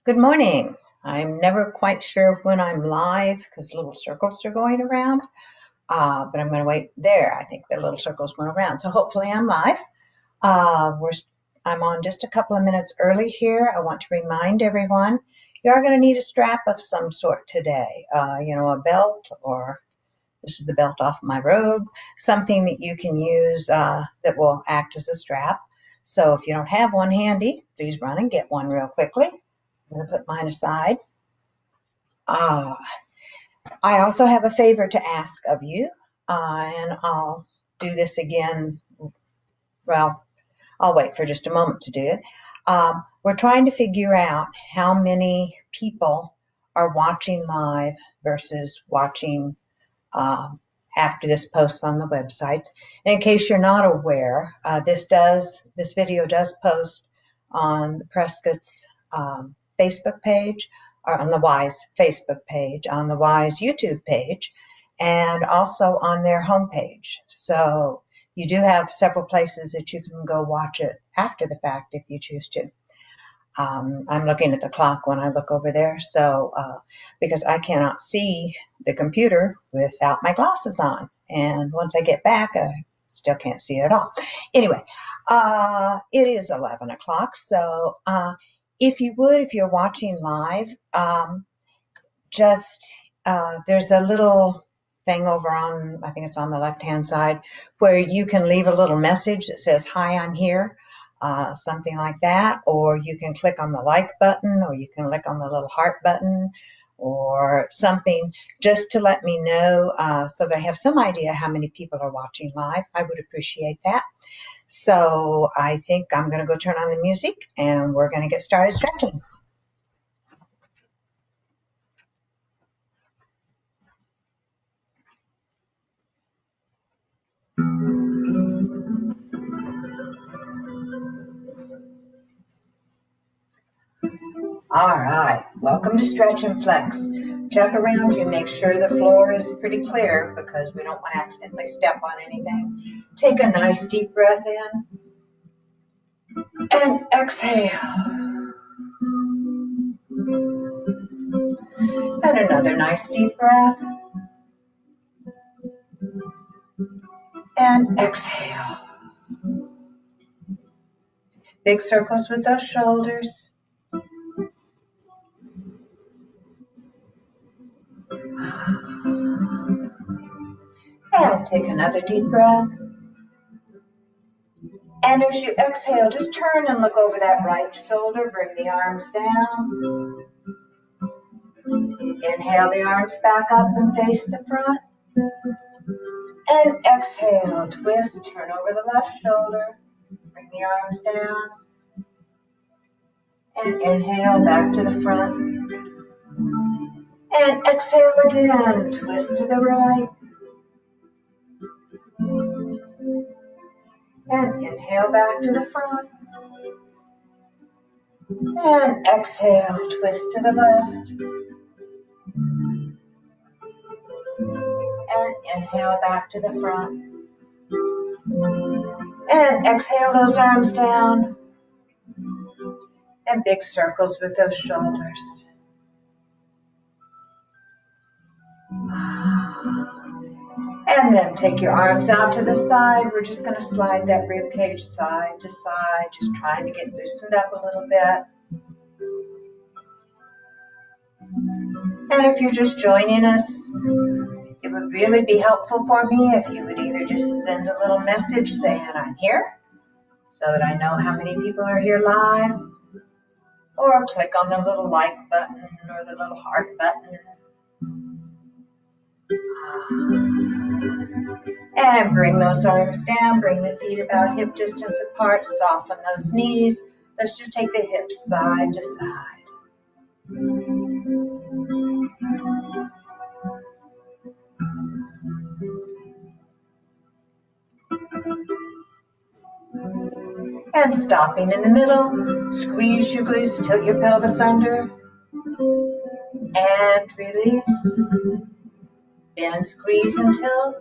Good morning. I'm never quite sure when I'm live because little circles are going around, but I'm going to wait there. I think the little circles went around. So hopefully I'm live. Uh, we're, I'm on just a couple of minutes early here. I want to remind everyone you are going to need a strap of some sort today. A belt, or this is the belt off my robe, something that you can use that will act as a strap. So if you don't have one handy, please run and get one real quickly. I'm going to put mine aside. Uh, I also have a favor to ask of you, and I'll do this again. Well, I'll wait for just a moment to do it. We're trying to figure out how many people are watching live versus watching um, after this posts on the websites. And in case you're not aware, this video does post on the Prescott's Facebook page, or on the Wise Facebook page, on the Wise YouTube page, and also on their homepage. So you do have several places that you can go watch it after the fact if you choose to. I'm looking at the clock when I look over there, so because I cannot see the computer without my glasses on, and once I get back, I still can't see it at all. Anyway, it is 11 o'clock, so if you're watching live, just there's a little thing over on, I think it's on the left-hand side, where you can leave a little message that says, "Hi, I'm here," something like that, or you can click on the like button, or you can click on the little heart button, or something just to let me know so that I have some idea how many people are watching live. I would appreciate that. So I think I'm going to go turn on the music, and we're going to get started stretching. All right, welcome to Stretch and Flex. Check around you, make sure the floor is pretty clear because we don't want to accidentally step on anything. Take a nice deep breath in and exhale. And another nice deep breath and exhale. Big circles with those shoulders. And take another deep breath. And as you exhale, just turn and look over that right shoulder. Bring the arms down. Inhale the arms back up and face the front. And exhale, twist, turn over the left shoulder. Bring the arms down. And inhale back to the front. And exhale again, twist to the right. And inhale back to the front. And exhale, twist to the left. And inhale back to the front. And exhale those arms down. And big circles with those shoulders. And then take your arms out to the side. We're just going to slide that rib cage side to side, just trying to get loosened up a little bit. And if you're just joining us, it would really be helpful for me if you would either just send a little message saying I'm here so that I know how many people are here live, or click on the little like button or the little heart button. And bring those arms down, bring the feet about hip distance apart, soften those knees. Let's just take the hips side to side. And stopping in the middle, squeeze your glutes, tilt your pelvis under, and release. Bend, squeeze, and tilt,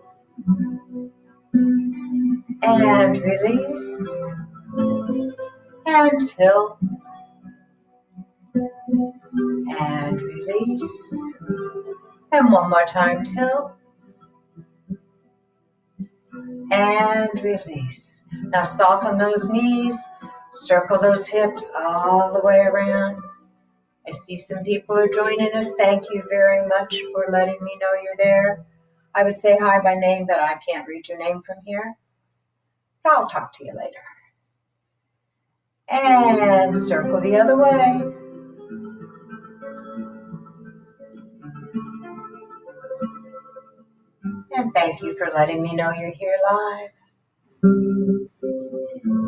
and release, and tilt, and release. And one more time, tilt and release. Now soften those knees, circle those hips all the way around. I see some people are joining us. Thank you very much for letting me know you're there. I would say hi by name, but I can't read your name from here. But I'll talk to you later. And circle the other way. And thank you for letting me know you're here live.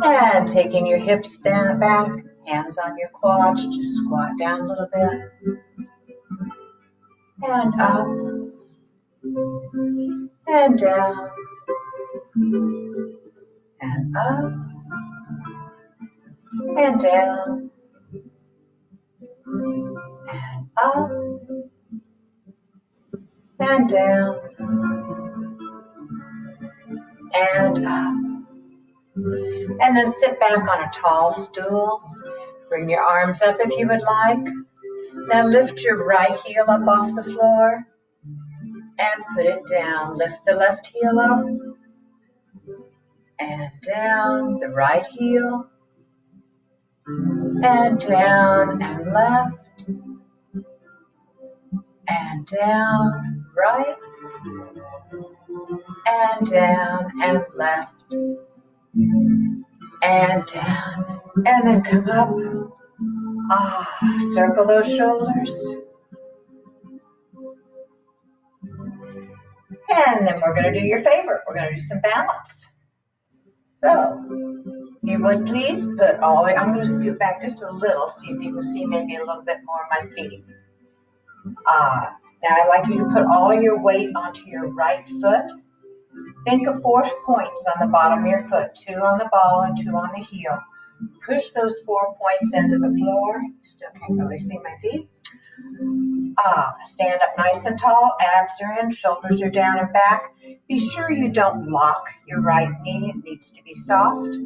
And taking your hips down back, hands on your quads, just squat down a little bit. And up, and down, and up, and down, and up, and down, and up. And then sit back on a tall stool. Bring your arms up if you would like. Now lift your right heel up off the floor and put it down. Lift the left heel up and down, the right heel, and down and left, and down, right, and down and left, and down, and then come up. Circle those shoulders. And then we're going to do your favorite. We're going to do some balance. So, if you would please put I'm going to scoot back just a little, see if you can see maybe a little bit more of my feet. Now I'd like you to put all of your weight onto your right foot. Think of 4 points on the bottom of your foot, 2 on the ball and 2 on the heel. Push those 4 points into the floor. Still can't really see my feet. Stand up nice and tall, abs are in, shoulders are down and back. Be sure you don't lock your right knee, it needs to be soft.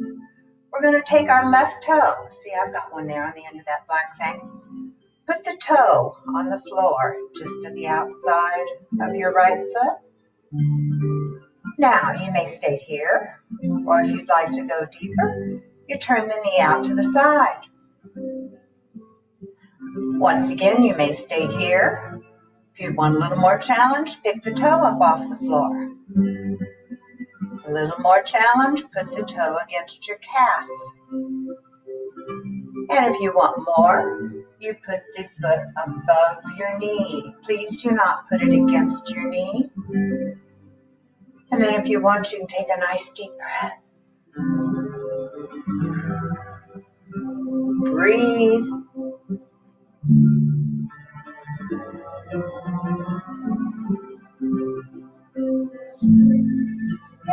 We're going to take our left toe. See, I've got one there on the end of that black thing. Put the toe on the floor, just to the outside of your right foot. Now, you may stay here, or if you'd like to go deeper, you turn the knee out to the side. Once again, you may stay here. If you want a little more challenge, pick the toe up off the floor. A little more challenge, put the toe against your calf. And if you want more, you put the foot above your knee. Please do not put it against your knee. And then if you want, you can take a nice deep breath. Breathe.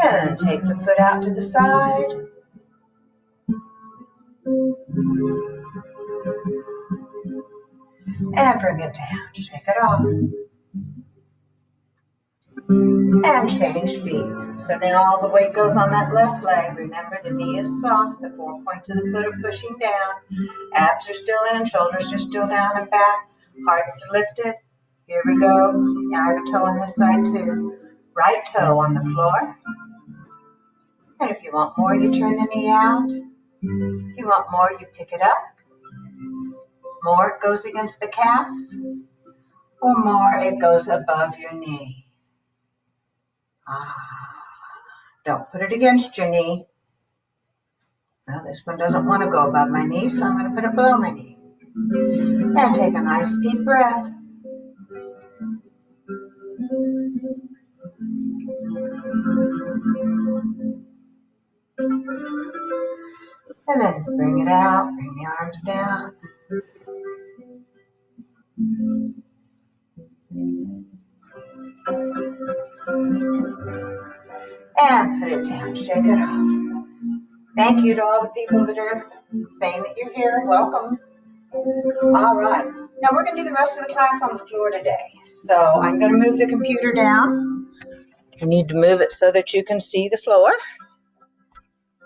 And take the foot out to the side. And bring it down. Shake it off. And change feet. So now all the weight goes on that left leg. Remember, the knee is soft. The 4 points of the foot are pushing down. Abs are still in. Shoulders are still down and back. Heart's lifted. Here we go. Now I have a toe on this side too. Right toe on the floor. And if you want more, you turn the knee out. If you want more, you pick it up. More, it goes against the calf. Or more, it goes above your knee. Don't put it against your knee. Well, this one doesn't want to go above my knee, so I'm going to put it below my knee. And take a nice deep breath. And then bring it out, bring the arms down. And put it down, shake it off. Thank you to all the people that are saying that you're here. Welcome. All right. Now we're going to do the rest of the class on the floor today. So I'm going to move the computer down. You need to move it so that you can see the floor.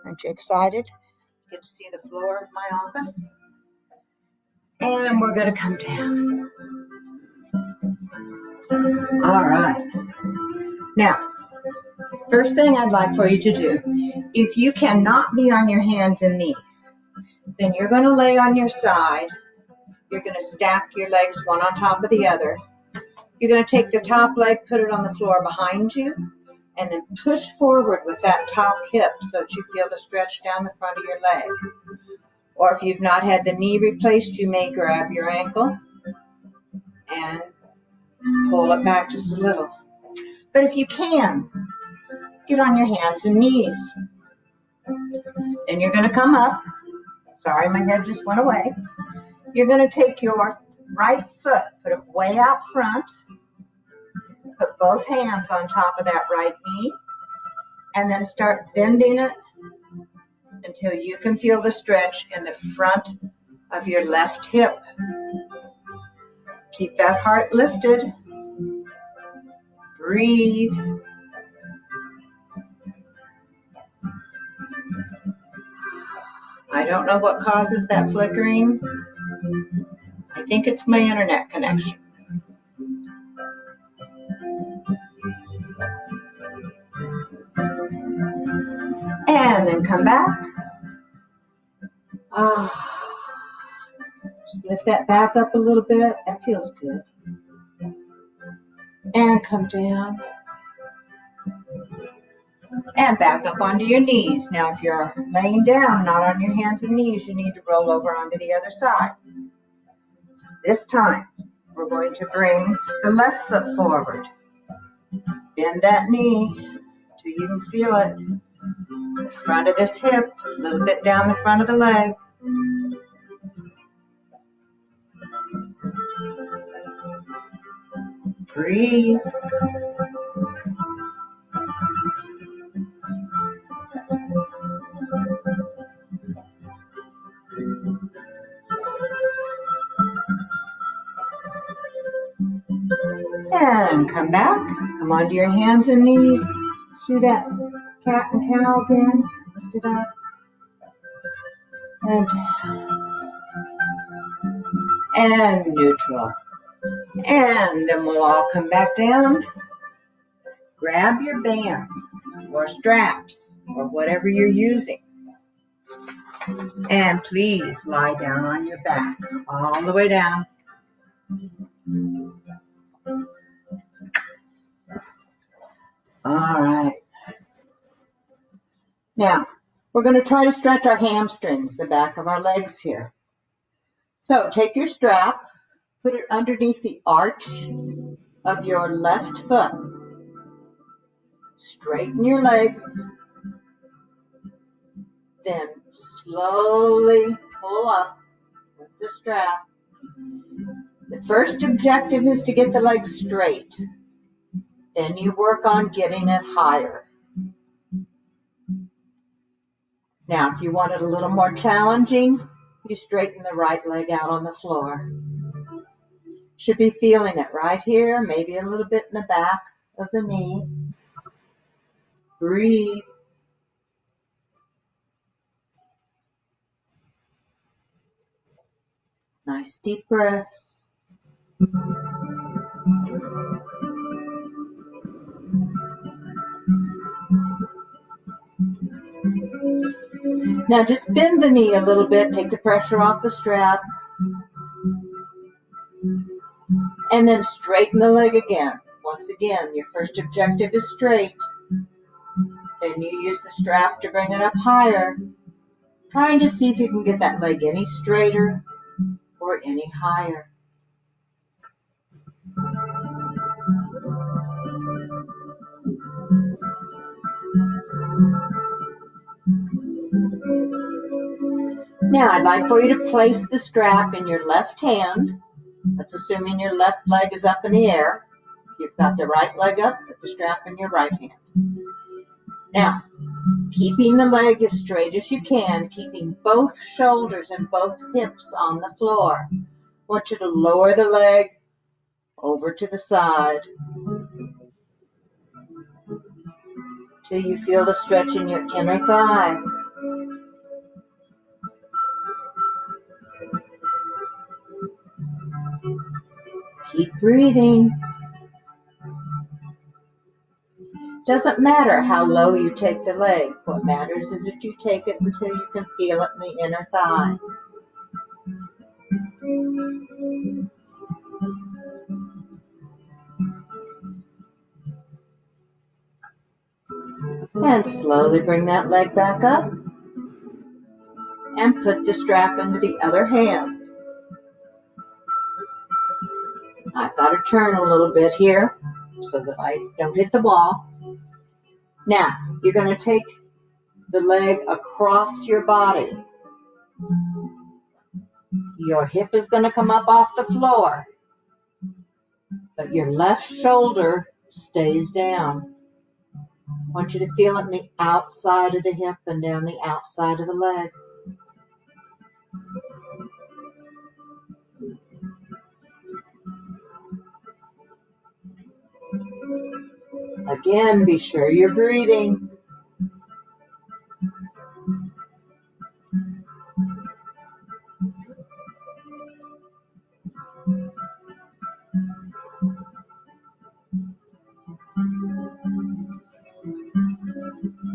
Aren't you excited? You get to see the floor of my office. And we're going to come down. All right. Now, first thing I'd like for you to do, if you cannot be on your hands and knees, then you're going to lay on your side. You're going to stack your legs one on top of the other. You're going to take the top leg, put it on the floor behind you, and then push forward with that top hip so that you feel the stretch down the front of your leg. Or if you've not had the knee replaced, you may grab your ankle and pull it back just a little. But if you can, get on your hands and knees. Then you're going to come up. Sorry, my head just went away. You're going to take your right foot, put it way out front, put both hands on top of that right knee, and then start bending it until you can feel the stretch in the front of your left hip. Keep that heart lifted. Breathe. I don't know what causes that flickering. I think it's my internet connection. And then come back. Just lift that back up a little bit. That feels good. And come down. And back up onto your knees. Now, if you're laying down, not on your hands and knees, you need to roll over onto the other side. This time, we're going to bring the left foot forward. Bend that knee till you can feel it. The front of this hip, a little bit down the front of the leg. Breathe. And come back. Come onto your hands and knees. Let's do that cat and cow again. Lift it up. And down. And neutral. And then we'll all come back down. Grab your bands or straps or whatever you're using. And please lie down on your back all the way down. All right. Now, we're going to try to stretch our hamstrings, the back of our legs here. So take your strap, put it underneath the arch of your left foot. Straighten your legs. Then slowly pull up with the strap. The first objective is to get the legs straight. Then you work on getting it higher. Now, if you want it a little more challenging, you straighten the right leg out on the floor. Should be feeling it right here, maybe a little bit in the back of the knee. Breathe. Nice deep breaths. Now just bend the knee a little bit, take the pressure off the strap, and then straighten the leg again. Once again, your first objective is straight. Then you use the strap to bring it up higher, trying to see if you can get that leg any straighter or any higher. Now, I'd like for you to place the strap in your left hand. That's assuming your left leg is up in the air. You've got the right leg up, put the strap in your right hand. Now, keeping the leg as straight as you can, keeping both shoulders and both hips on the floor. I want you to lower the leg over to the side till you feel the stretch in your inner thigh. Keep breathing. Doesn't matter how low you take the leg. What matters is that you take it until you can feel it in the inner thigh. And slowly bring that leg back up and put the strap into the other hand. I've got to turn a little bit here so that I don't hit the wall. Now, you're going to take the leg across your body. Your hip is going to come up off the floor, but your left shoulder stays down. I want you to feel it in the outside of the hip and down the outside of the leg. Again, be sure you're breathing.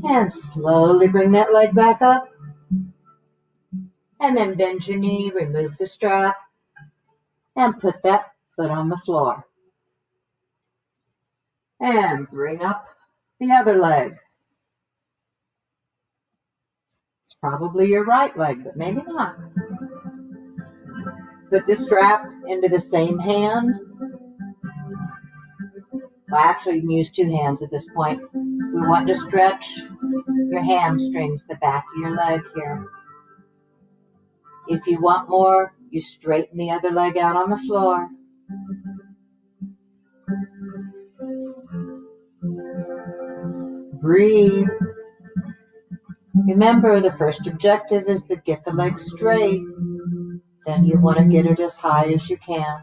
And slowly bring that leg back up. And then bend your knee, remove the strap, and put that foot on the floor. And bring up the other leg. It's probably your right leg, but maybe not. Put the strap into the same hand. Well, actually, you can use two hands at this point. We want to stretch your hamstrings, the back of your leg here. If you want more, you straighten the other leg out on the floor. Breathe. Remember, the first objective is to get the leg straight. Then you want to get it as high as you can.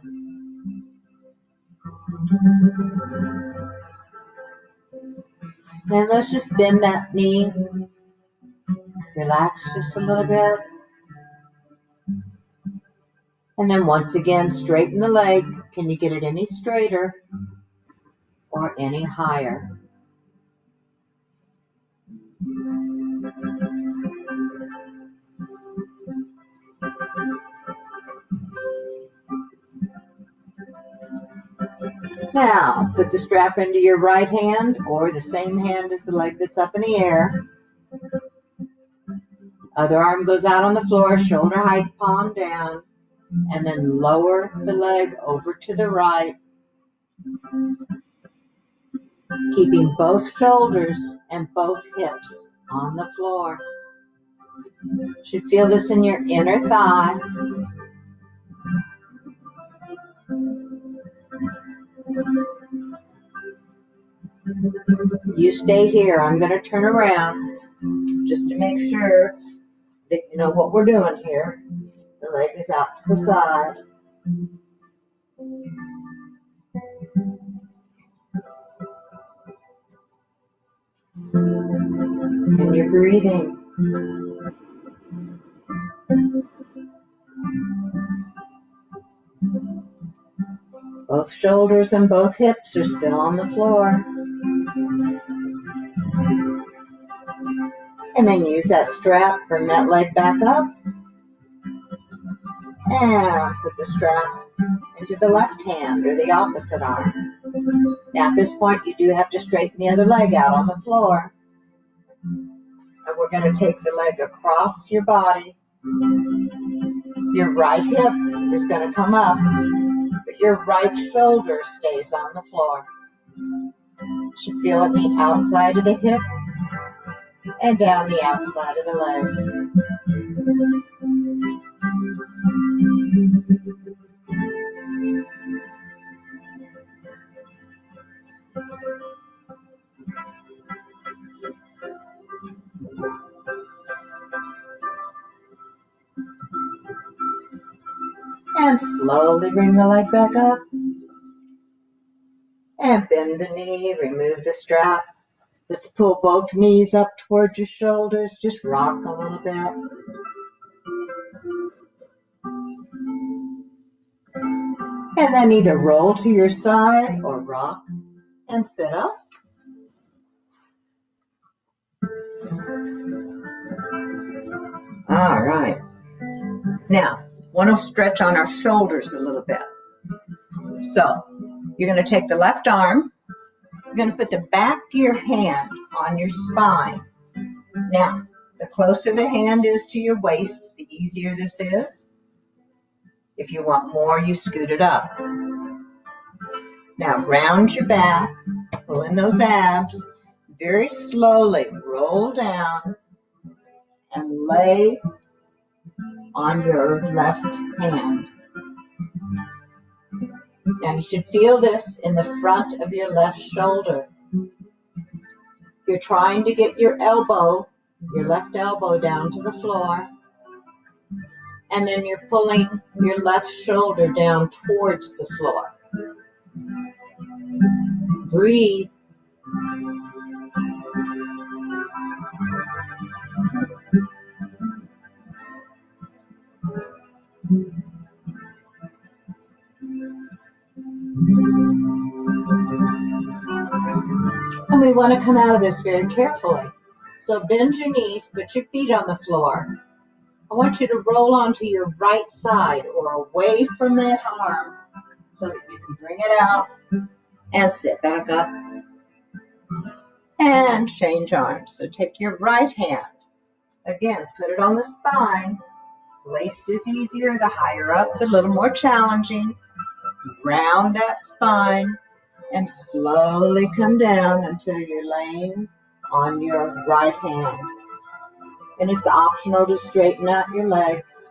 And let's just bend that knee. Relax just a little bit. And then once again, straighten the leg. Can you get it any straighter or any higher? Now, put the strap into your right hand or the same hand as the leg that's up in the air. Other arm goes out on the floor, shoulder height, palm down, and then lower the leg over to the right, keeping both shoulders and both hips on the floor. You should feel this in your inner thigh. You stay here. I'm going to turn around just to make sure that you know what we're doing here. The leg is out to the side. And you're breathing. Both shoulders and both hips are still on the floor. And then use that strap, bring that leg back up, and put the strap into the left hand or the opposite arm. Now at this point you do have to straighten the other leg out on the floor. And we're going to take the leg across your body. Your right hip is going to come up, but your right shoulder stays on the floor. You should feel it the outside of the hip and down the outside of the leg. And slowly bring the leg back up. And bend the knee, remove the strap. Let's pull both knees up towards your shoulders. Just rock a little bit. And then either roll to your side or rock and sit up. All right. Now, want to stretch on our shoulders a little bit. So, you're going to take the left arm. You're going to put the back of your hand on your spine. Now, the closer the hand is to your waist, the easier this is. If you want more, you scoot it up. Now, round your back, pull in those abs, very slowly roll down and lay on your left hand. Now, you should feel this in the front of your left shoulder. You're trying to get your elbow, your left elbow down to the floor, and then you're pulling your left shoulder down towards the floor. Breathe. And we want to come out of this very carefully. So bend your knees, put your feet on the floor. I want you to roll onto your right side or away from that arm so that you can bring it out and sit back up. And change arms. So take your right hand. Again, put it on the spine. Waist is easier. The higher up, the little more challenging. Round that spine and slowly come down until you're laying on your right hand. And it's optional to straighten out your legs.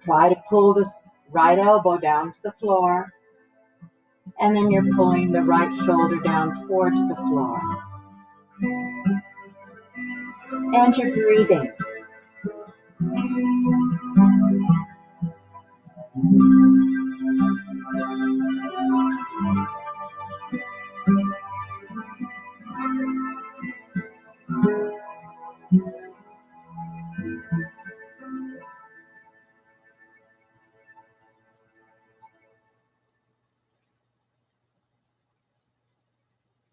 Try to pull this right elbow down to the floor. And then you're pulling the right shoulder down towards the floor. And you're breathing.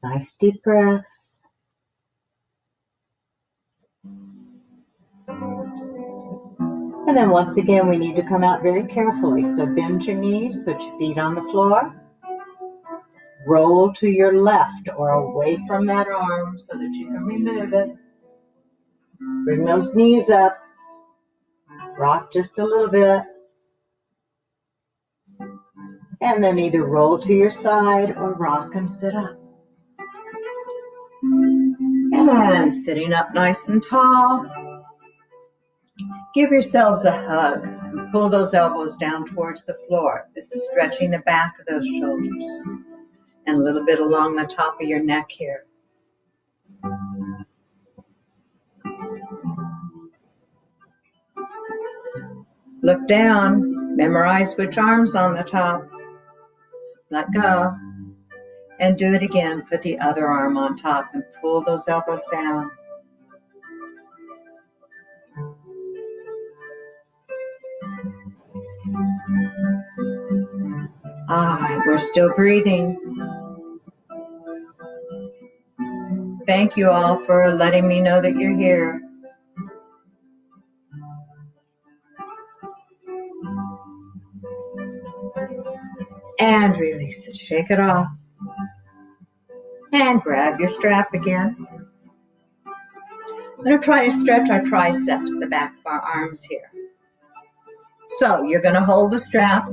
Nice deep breaths. And then once again, we need to come out very carefully. So bend your knees, put your feet on the floor. Roll to your left or away from that arm so that you can remove it. Bring those knees up. Rock just a little bit. And then either roll to your side or rock and sit up. And sitting up nice and tall. Give yourselves a hug and pull those elbows down towards the floor. This is stretching the back of those shoulders and a little bit along the top of your neck here. Look down, memorize which arm's on the top. Let go. And do it again. Put the other arm on top and pull those elbows down. We're still breathing. Thank you all for letting me know that you're here. And release it. Shake it off. And grab your strap again. I'm going to try to stretch our triceps, the back of our arms here. So you're going to hold the strap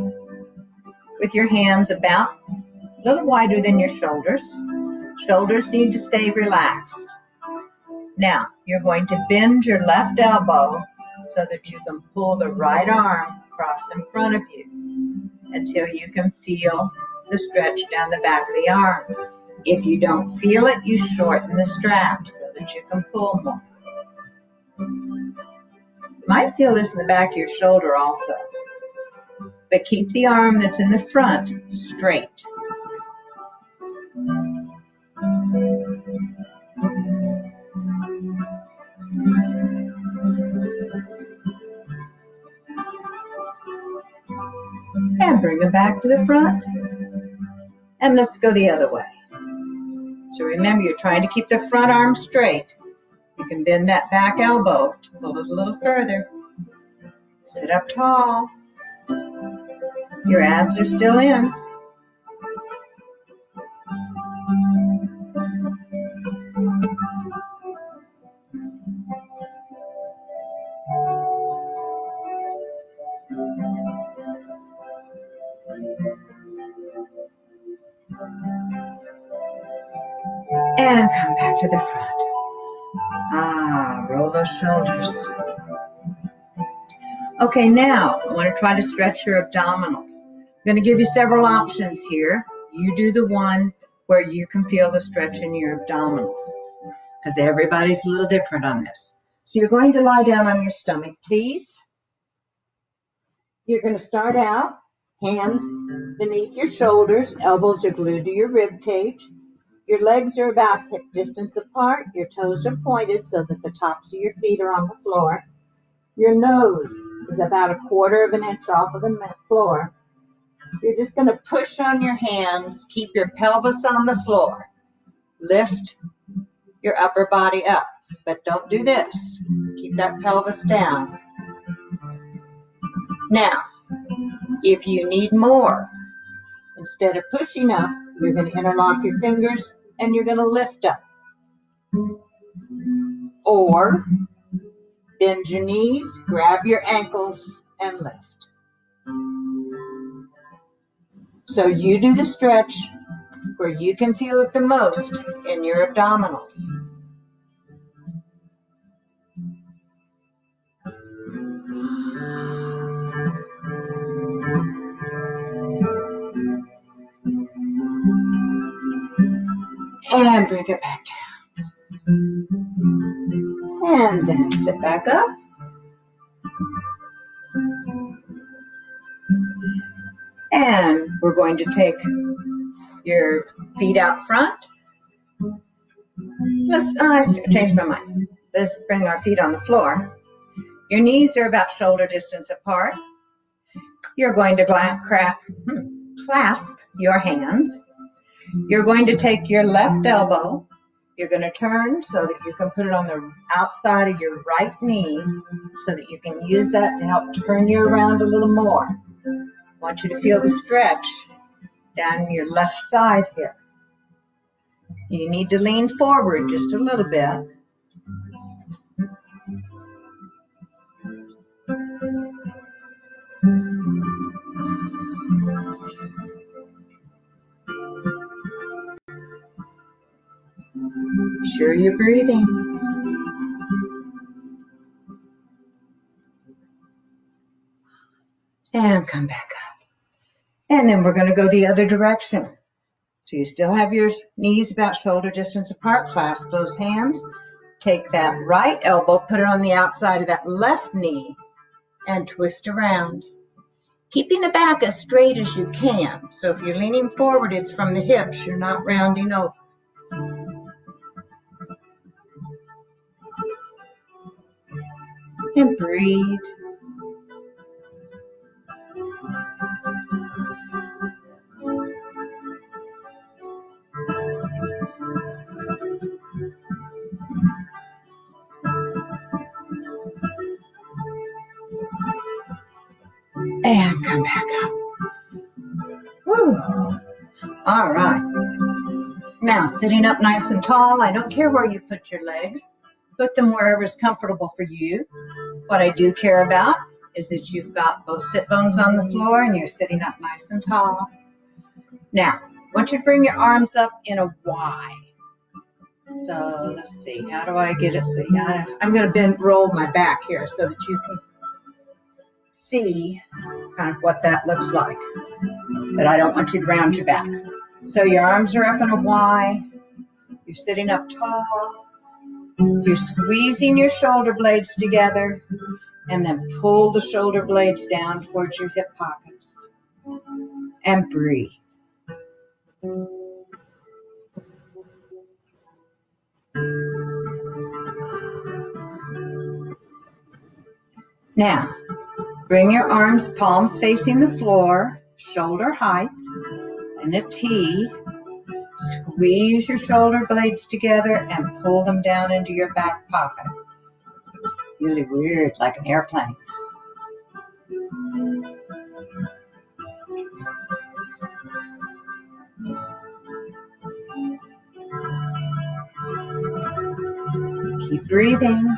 with your hands about a little wider than your shoulders. Shoulders need to stay relaxed. Now, you're going to bend your left elbow so that you can pull the right arm across in front of you until you can feel the stretch down the back of the arm. If you don't feel it, you shorten the strap so that you can pull more. You might feel this in the back of your shoulder also, but keep the arm that's in the front straight. And bring them back to the front. And let's go the other way. So remember, you're trying to keep the front arm straight. You can bend that back elbow to pull it a little further. Sit up tall. Your abs are still in. And come back to the front. Roll those shoulders. Okay, now I want to try to stretch your abdominals. I'm going to give you several options here. You do the one where you can feel the stretch in your abdominals, because everybody's a little different on this. So you're going to lie down on your stomach, please. You're going to start out, hands beneath your shoulders, elbows are glued to your rib cage. Your legs are about hip distance apart. Your toes are pointed so that the tops of your feet are on the floor. Your nose is about 1/4 of an inch off of the floor. You're just going to push on your hands. Keep your pelvis on the floor. Lift your upper body up, but don't do this. Keep that pelvis down. Now, if you need more, instead of pushing up, you're going to interlock your fingers and you're going to lift up. Or bend your knees, grab your ankles, and lift. So you do the stretch where you can feel it the most in your abdominals. And bring it back down. And then sit back up. And we're going to take your feet out front. I changed my mind. Let's bring our feet on the floor. Your knees are about shoulder distance apart. You're going to clasp your hands. You're going to take your left elbow. You're going to turn so that you can put it on the outside of your right knee so that you can use that to help turn you around a little more. I want you to feel the stretch down your left side here. You need to lean forward just a little bit. Be sure you're breathing. And come back up. And then we're going to go the other direction. So you still have your knees about shoulder distance apart. Clasp those hands. Take that right elbow, put it on the outside of that left knee, and twist around. Keeping the back as straight as you can. So if you're leaning forward, it's from the hips. You're not rounding over. And breathe. And come back up. Woo. All right. Now, sitting up nice and tall, I don't care where you put your legs. Put them wherever is comfortable for you. What I do care about is that you've got both sit bones on the floor and you're sitting up nice and tall. Now, I want you to bring your arms up in a Y. So let's see, how do I get it? See, I'm going to roll my back here so that you can see kind of what that looks like. But I don't want you to round your back. So your arms are up in a Y. You're sitting up tall. You're squeezing your shoulder blades together and then pull the shoulder blades down towards your hip pockets. And breathe. Now, bring your arms, palms facing the floor. shoulder height and a T. Squeeze your shoulder blades together and pull them down into your back pocket. It's really weird, like an airplane. Keep breathing.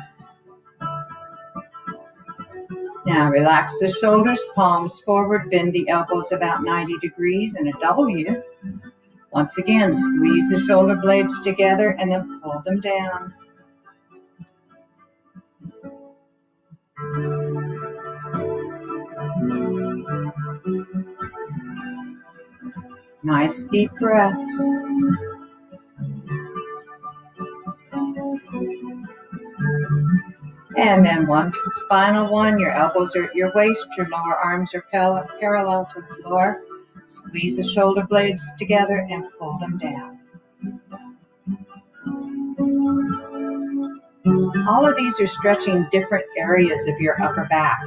Now relax the shoulders, palms forward, bend the elbows about 90 degrees in a W. Once again, squeeze the shoulder blades together and then pull them down. Nice deep breaths. And then one final one, your elbows are at your waist, your lower arms are parallel to the floor. Squeeze the shoulder blades together and pull them down. All of these are stretching different areas of your upper back.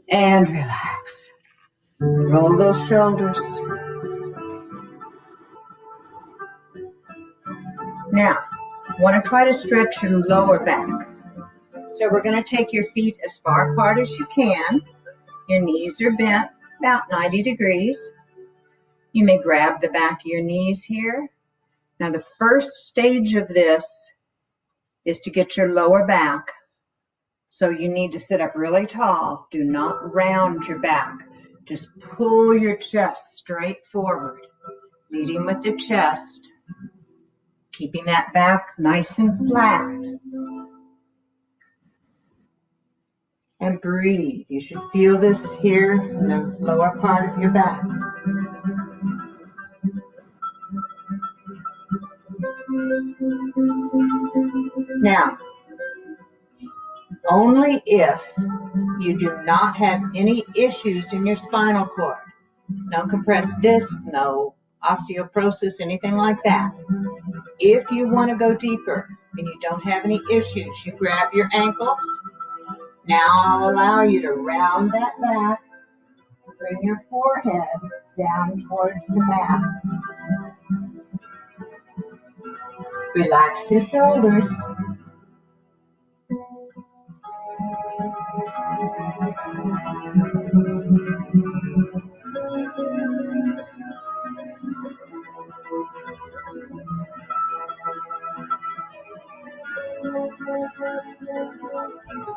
And relax. Roll those shoulders. Now, want to try to stretch your lower back. So we're going to take your feet as far apart as you can. Your knees are bent about 90 degrees. You may grab the back of your knees here. Now the first stage of this is to get your lower back. So you need to sit up really tall. Do not round your back. Just pull your chest straight forward, leading with the chest, keeping that back nice and flat. And breathe. You should feel this here in the lower part of your back. Now, only if you do not have any issues in your spinal cord, no compressed disc, no osteoporosis, anything like that. If you want to go deeper and you don't have any issues, you grab your ankles. Now I'll allow you to round that back, bring your forehead down towards the mat. Relax your shoulders.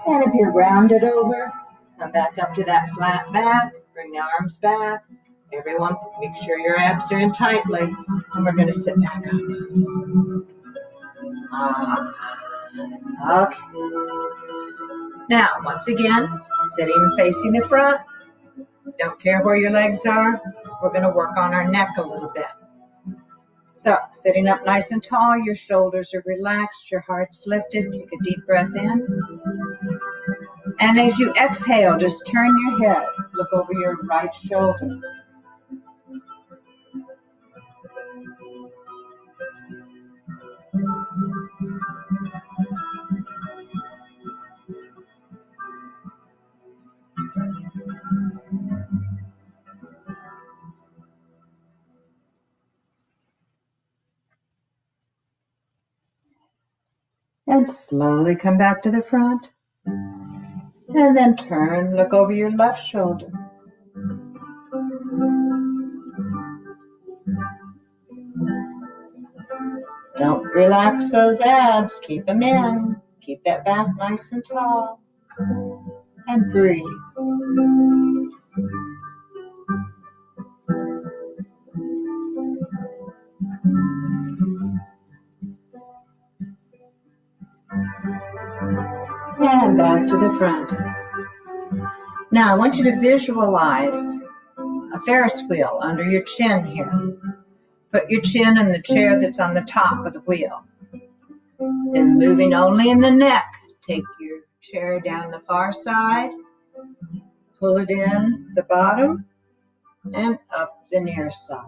And if you're rounded over, come back up to that flat back, bring the arms back. Everyone, make sure your abs are in tightly, and we're going to sit back up. Okay. Now, once again, sitting facing the front. Don't care where your legs are. We're going to work on our neck a little bit. So, sitting up nice and tall, your shoulders are relaxed, your heart's lifted. Take a deep breath in. And as you exhale, just turn your head. Look over your right shoulder. And slowly come back to the front. And then turn, look over your left shoulder. Don't relax those abs. Keep them in. Keep that back nice and tall. And breathe. And back to the front. Now, I want you to visualize a Ferris wheel under your chin here. Put your chin in the chair that's on the top of the wheel. Then moving only in the neck, take your chair down the far side, pull it in the bottom, and up the near side.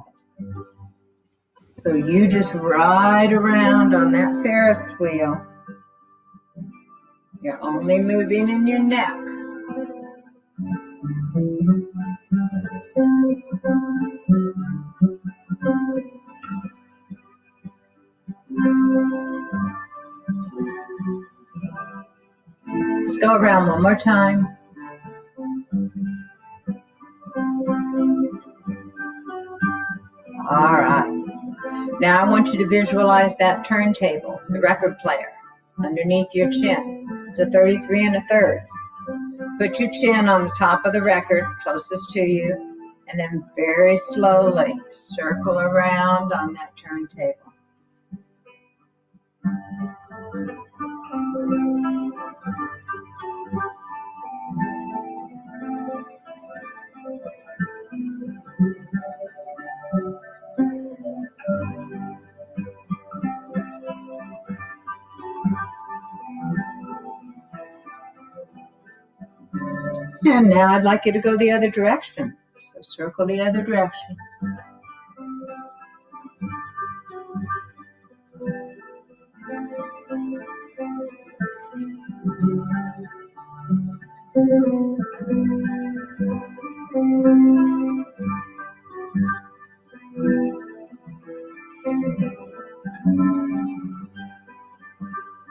So you just ride around on that Ferris wheel You're only moving in your neck. Let's go around one more time. All right. Now I want you to visualize that turntable, the record player, underneath your chin. It's a 33 1/3. Put your chin on the top of the record, closest to you, and then very slowly circle around on that turntable. And now I'd like you to go the other direction. So circle the other direction.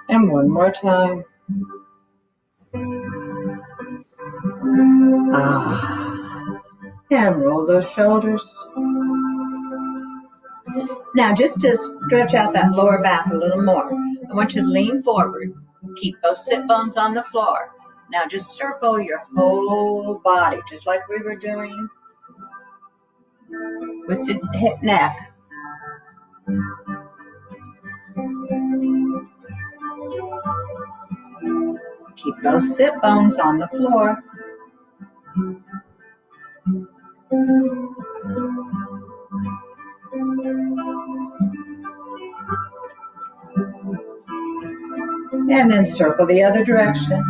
And one more time. And roll those shoulders. Now, just to stretch out that lower back a little more, I want you to lean forward. Keep both sit bones on the floor. Now, just circle your whole body, just like we were doing with the hip neck. Keep both sit bones on the floor. And then circle the other direction.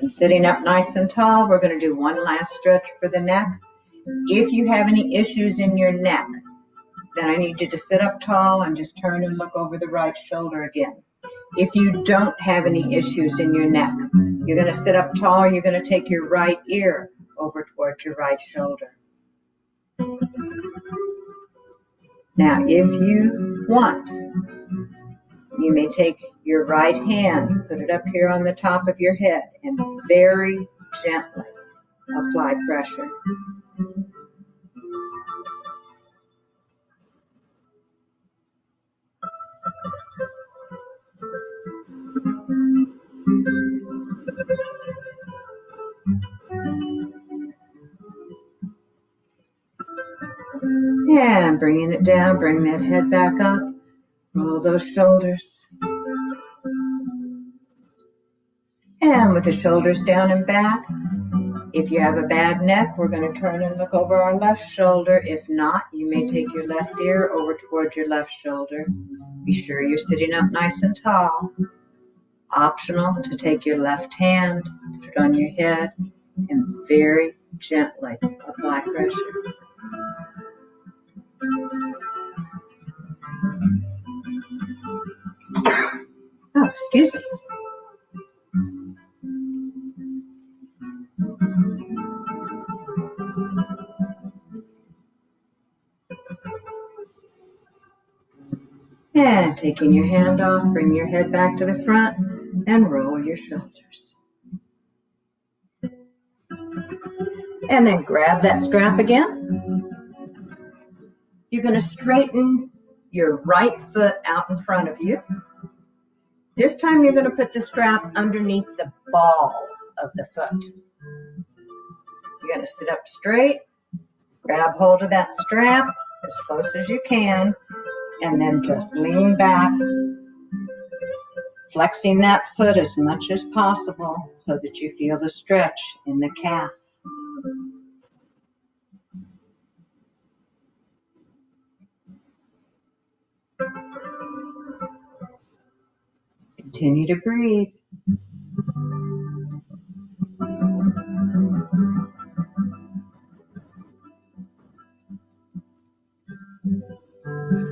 And sitting up nice and tall, we're going to do one last stretch for the neck. If you have any issues in your neck, then I need you to sit up tall and just turn and look over the right shoulder again. If you don't have any issues in your neck, you're going to sit up tall, you're going to take your right ear over towards your right shoulder. Now, if you want, you may take your right hand, put it up here on the top of your head, and very gently apply pressure. And bringing it down, bring that head back up, roll those shoulders. And with the shoulders down and back, if you have a bad neck, we're going to turn and look over our left shoulder. If not, you may take your left ear over towards your left shoulder. Be sure you're sitting up nice and tall. Optional to take your left hand, put it on your head, and very gently apply pressure. Oh, excuse me. And taking your hand off, bring your head back to the front and roll your shoulders. And then grab that strap again. You're going to straighten your right foot out in front of you. This time you're going to put the strap underneath the ball of the foot. You're going to sit up straight, grab hold of that strap as close as you can, and then just lean back, flexing that foot as much as possible so that you feel the stretch in the calf. Continue to breathe.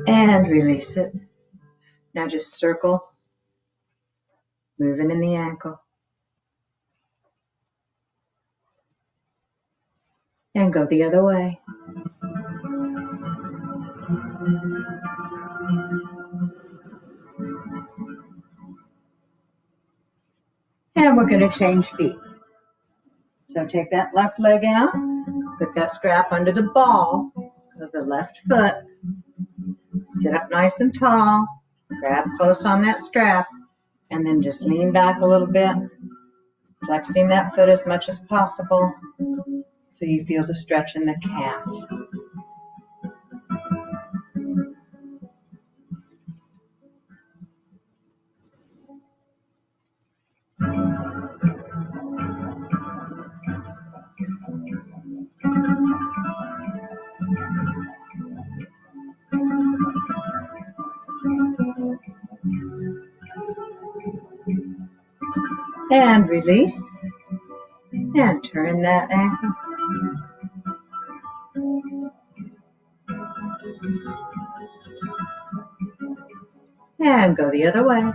And release it. Now just circle, moving in the ankle. And go the other way. And we're going to change feet. So take that left leg out, put that strap under the ball of the left foot, sit up nice and tall, grab close on that strap, and then just lean back a little bit, flexing that foot as much as possible so you feel the stretch in the calf. And release, and turn that ankle. And go the other way.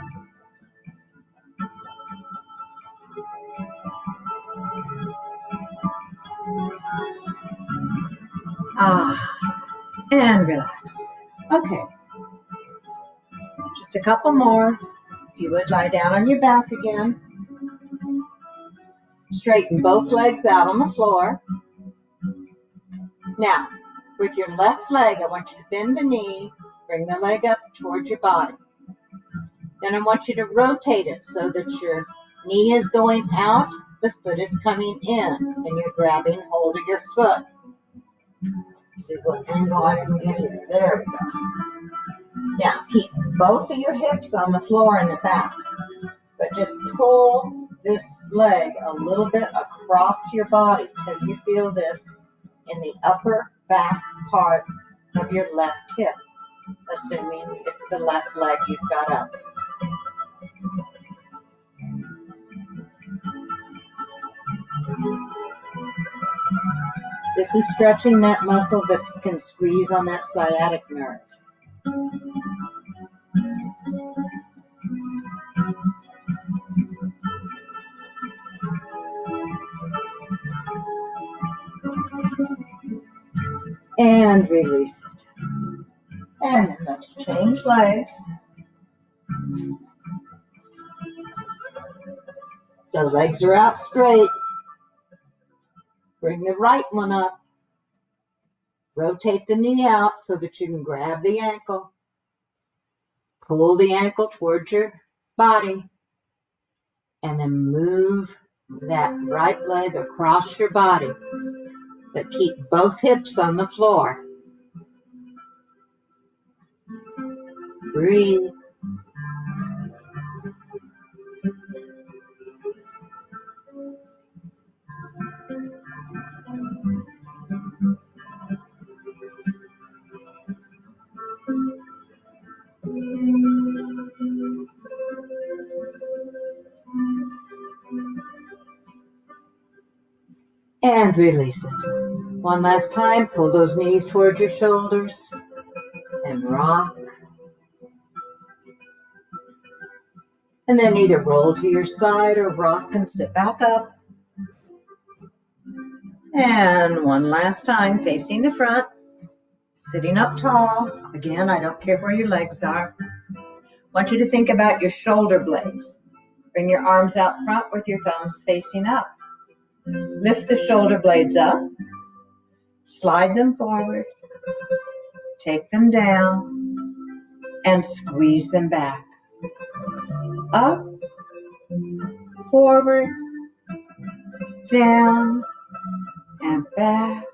And relax. Okay, just a couple more. If you would, lie down on your back again. Straighten both legs out on the floor. Now, with your left leg, I want you to bend the knee, bring the leg up towards your body. Then I want you to rotate it so that your knee is going out, the foot is coming in, and you're grabbing hold of your foot. See what angle I can get here. There we go. Now, keep both of your hips on the floor in the back, but just pull this leg a little bit across your body till you feel this in the upper back part of your left hip, assuming it's the left leg you've got up. This is stretching that muscle that can squeeze on that sciatic nerve. And release it. And then let's change legs. So legs are out straight. Bring the right one up. Rotate the knee out so that you can grab the ankle. Pull the ankle towards your body. And then move that right leg across your body. But keep both hips on the floor. Breathe. And release it. One last time, pull those knees towards your shoulders and rock. And then either roll to your side or rock and sit back up. And one last time, facing the front, sitting up tall. Again, I don't care where your legs are. I want you to think about your shoulder blades. Bring your arms out front with your thumbs facing up. Lift the shoulder blades up. Slide them forward. Take them down. And squeeze them back. Up. Forward. Down. And back.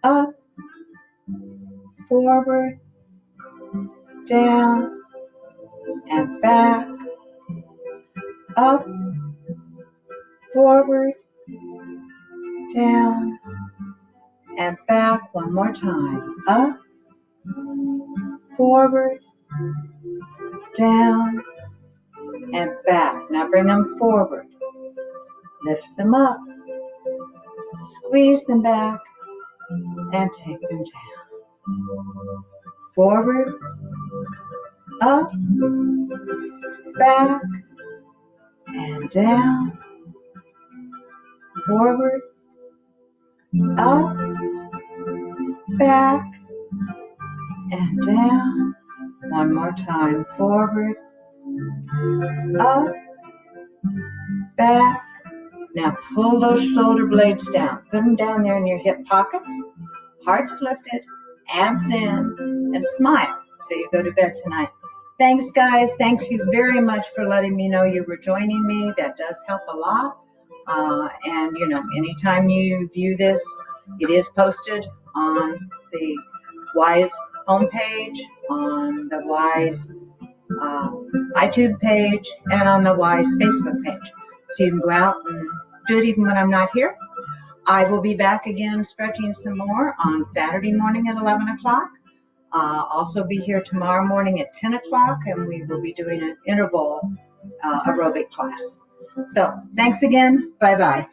Up. Forward. Down. And back. up, forward, down, and back. One more time. Up, forward, down, and back. Now bring them forward. Lift them up, squeeze them back, and take them down. Forward, up, back, and down. Forward, up, back, and down. One more time. Forward, up, back. Now pull those shoulder blades down. Put them down there in your hip pockets. Hearts lifted, abs in, and smile till you go to bed tonight. Thanks, guys. Thanks you very much for letting me know you were joining me. That does help a lot. And, you know, anytime you view this, it is posted on the WISE homepage, on the WISE iTunes page, and on the WISE Facebook page. So you can go out and do it even when I'm not here. I will be back again stretching some more on Saturday morning at 11 o'clock. Also be here tomorrow morning at 10 o'clock, and we will be doing an interval aerobic class. So thanks again. Bye-bye.